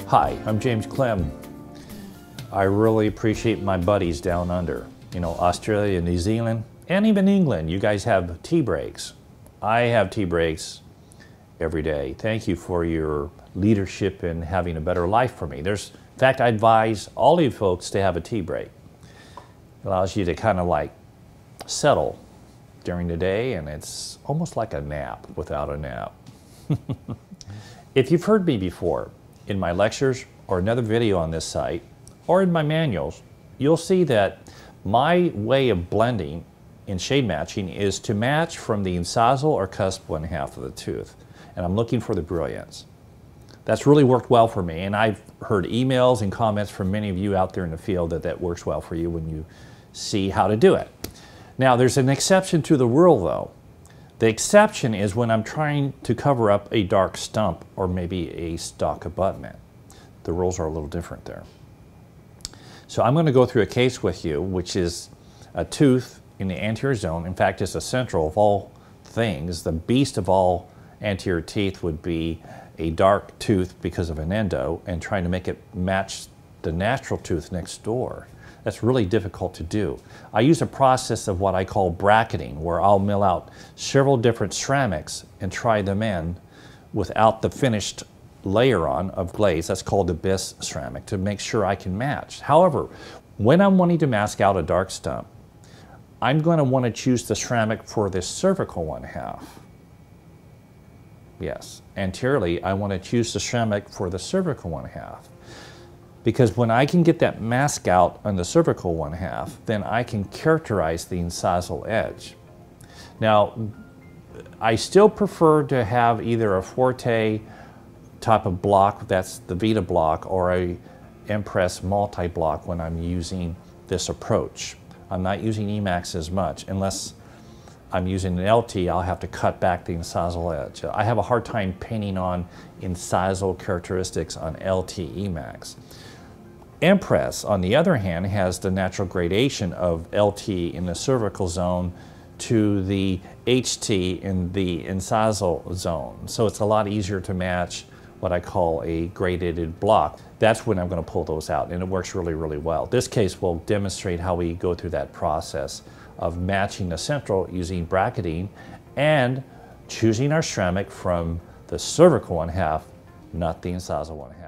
Hi, I'm James Klim. I really appreciate my buddies down under. You know, Australia, New Zealand, and even England. You guys have tea breaks. I have tea breaks every day. Thank you for your leadership in having a better life for me. In fact, I advise all you folks to have a tea break. It allows you to kind of like settle during the day, and it's almost like a nap without a nap. If you've heard me before, in my lectures or another video on this site, or in my manuals, you'll see that my way of blending in shade matching is to match from the incisal or cusp one half of the tooth. And I'm looking for the brilliance. That's really worked well for me, and I've heard emails and comments from many of you out there in the field that works well for you when you see how to do it. Now, there's an exception to the rule though. The exception is when I'm trying to cover up a dark stump or maybe a stalk abutment. The rules are a little different there. So I'm going to go through a case with you, which is a tooth in the anterior zone. In fact, it's the central of all things. The beast of all anterior teeth would be a dark tooth because of an endo and trying to make it match the natural tooth next door. That's really difficult to do. I use a process of what I call bracketing, where I'll mill out several different ceramics and try them in without the finished layer on of glaze. That's called the bis ceramic, to make sure I can match. However, when I'm wanting to mask out a dark stump, I'm going to want to choose the ceramic for the cervical one half. Yes, anteriorly, I want to choose the ceramic for the cervical one half. Because when I can get that mask out on the cervical one half, then I can characterize the incisal edge. Now, I still prefer to have either a Forte type of block, that's the Vita block, or a Impress multi-block when I'm using this approach. I'm not using e.max as much. Unless I'm using an LT, I'll have to cut back the incisal edge. I have a hard time painting on incisal characteristics on LT e.max. Impress, on the other hand, has the natural gradation of LT in the cervical zone to the HT in the incisal zone. So it's a lot easier to match what I call a graded block. That's when I'm going to pull those out, and it works really, really well. This case will demonstrate how we go through that process of matching the central using bracketing and choosing our ceramic from the cervical one half, not the incisal one half.